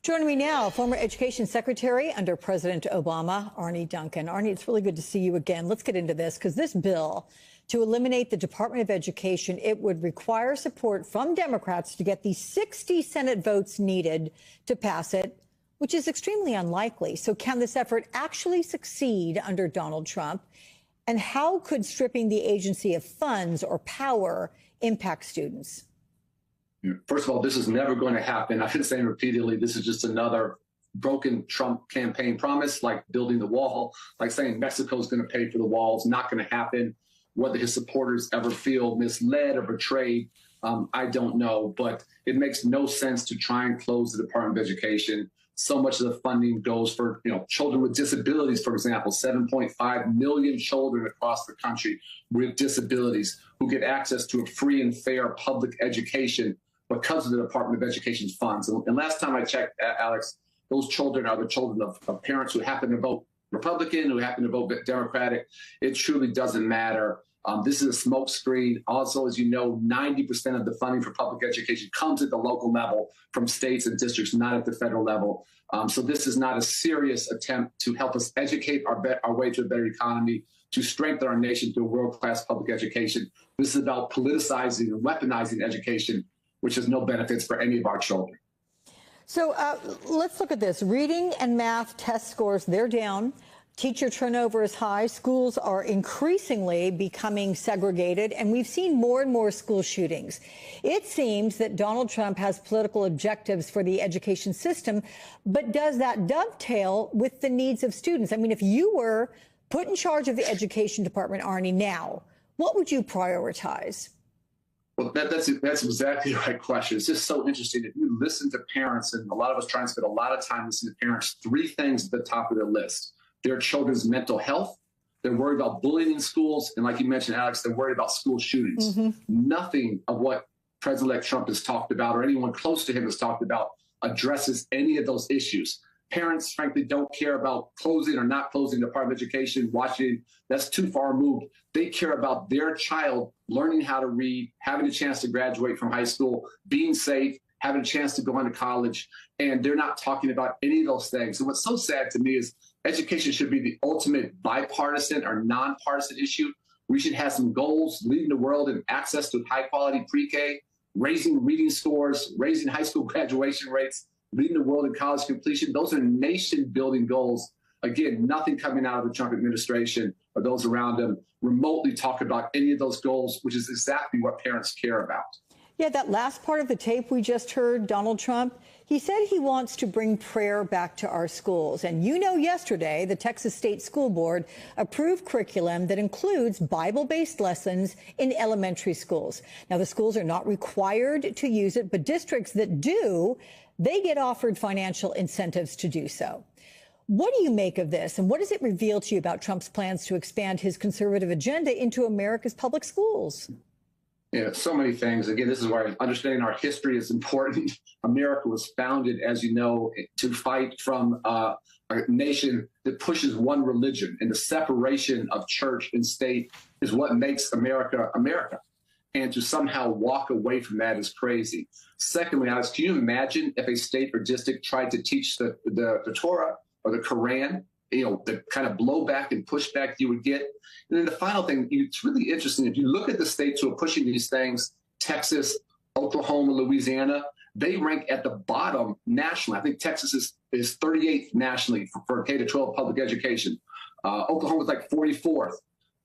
Joining me now, former Education Secretary under President Obama, Arne Duncan. Arne, it's really good to see you again. Let's get into this, because this bill to eliminate the Department of Education, it would require support from Democrats to get the 60 Senate votes needed to pass it, which is extremely unlikely. So can this effort actually succeed under Donald Trump? And how could stripping the agency of funds or power impact students? First of all, this is never going to happen. I've been saying repeatedly, this is just another broken Trump campaign promise, like building the wall, like saying Mexico is going to pay for the wall. It's not going to happen. Whether his supporters ever feel misled or betrayed, I don't know. But it makes no sense to try and close the Department of Education. So much of the funding goes for, children with disabilities, for example, 7.5 million children across the country with disabilities who get access to a free and fair public education because of the Department of Education's funds. And last time I checked, Alex, those children are the children of parents who happen to vote Republican, who happen to vote Democratic. It truly doesn't matter. This is a smokescreen. Also, as you know, 90% of the funding for public education comes at the local level from states and districts, not at the federal level. So this is not a serious attempt to help us educate our way to a better economy, to strengthen our nation through world-class public education. This is about politicizing and weaponizing education, which has no benefits for any of our children. So let's look at this. Reading and math test scores, they're down. Teacher turnover is high. Schools are increasingly becoming segregated, and we've seen more and more school shootings. It seems that Donald Trump has political objectives for the education system, but does that dovetail with the needs of students? I mean, if you were put in charge of the education department, Arne, now, what would you prioritize? Well, that's exactly the right question. It's just so interesting. If you listen to parents, and a lot of us try and spend a lot of time listening to parents, three things at the top of their list: their children's mental health, they're worried about bullying in schools, and like you mentioned, Alex, they're worried about school shootings. Nothing of what President-elect Trump has talked about or anyone close to him has talked about addresses any of those issues. Parents, frankly, don't care about closing or not closing the Department of Education, Washington. That's too far removed. They care about their child learning how to read, having a chance to graduate from high school, being safe, having a chance to go on to college, and they're not talking about any of those things. And what's so sad to me is education should be the ultimate bipartisan or nonpartisan issue. We should have some goals: leading the world in access to high-quality pre-K, raising reading scores, raising high school graduation rates, leading the world in college completion. Those are nation-building goals. Again, nothing coming out of the Trump administration or those around him remotely talk about any of those goals, which is exactly what parents care about. Yeah, that last part of the tape we just heard, Donald Trump, he said he wants to bring prayer back to our schools. And yesterday, the Texas State School Board approved curriculum that includes Bible-based lessons in elementary schools. Now, the schools are not required to use it, but districts that do, they get offered financial incentives to do so. What do you make of this, and what does it reveal to you about Trump's plans to expand his conservative agenda into America's public schools? Yeah, so many things. Again, this is why understanding our history is important. America was founded, as you know, to fight from a nation that pushes one religion, and the separation of church and state is what makes America America. And to somehow walk away from that is crazy. Secondly, Alex, can you imagine if a state or district tried to teach the Torah or the Quran? The kind of blowback and pushback you would get. And then the final thing, it's really interesting. If you look at the states who are pushing these things, Texas, Oklahoma, Louisiana, they rank at the bottom nationally. I think Texas is 38th nationally for K-12 public education. Oklahoma is like 44th.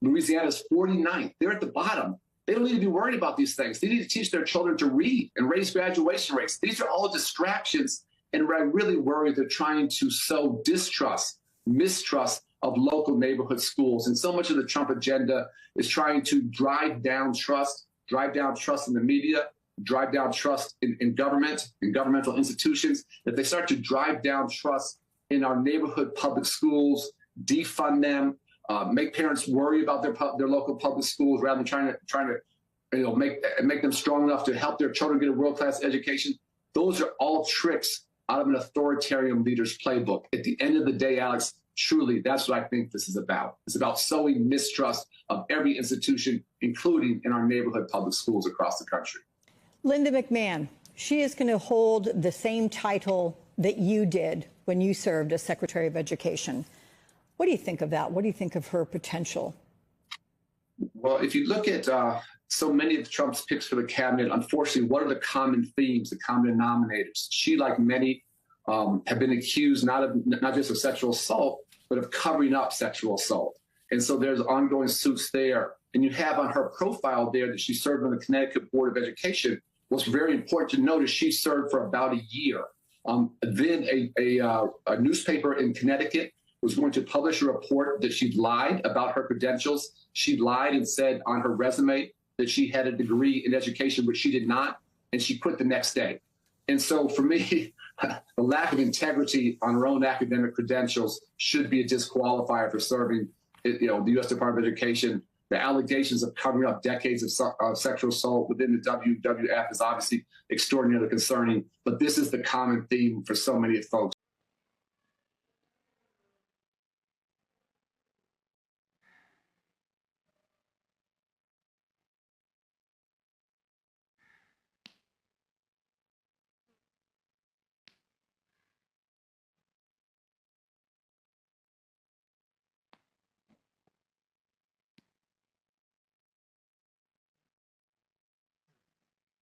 Louisiana is 49th. They're at the bottom. They don't need to be worried about these things. They need to teach their children to read and raise graduation rates. These are all distractions. And I really worry they're trying to sow distrust, mistrust of local neighborhood schools. And so much of the Trump agenda is trying to drive down trust in the media, drive down trust in government, in governmental institutions. If they start to drive down trust in our neighborhood public schools, defund them, make parents worry about their local public schools rather than trying to make them strong enough to help their children get a world-class education. Those are all tricks out of an authoritarian leader's playbook. At the end of the day, Alex, truly, that's what I think this is about. It's about sowing mistrust of every institution, including in our neighborhood public schools across the country. Linda McMahon, she is going to hold the same title that you did when you served as Secretary of Education. What do you think of that? What do you think of her potential? Well, if you look at so many of Trump's picks for the cabinet, unfortunately, what are the common themes, the common denominators? She, like many, have been accused not just of sexual assault, but of covering up sexual assault. And so there's ongoing suits there. And you have on her profile there that she served on the Connecticut Board of Education. What's very important to note is she served for about a year. Then a newspaper in Connecticut was going to publish a report that she'd lied about her credentials. She lied and said on her resume that she had a degree in education, which she did not, and she quit the next day. And so for me, the lack of integrity on her own academic credentials should be a disqualifier for serving, the U.S. Department of Education. The allegations of covering up decades of sexual assault within the WWF is obviously extraordinarily concerning, but this is the common theme for so many folks.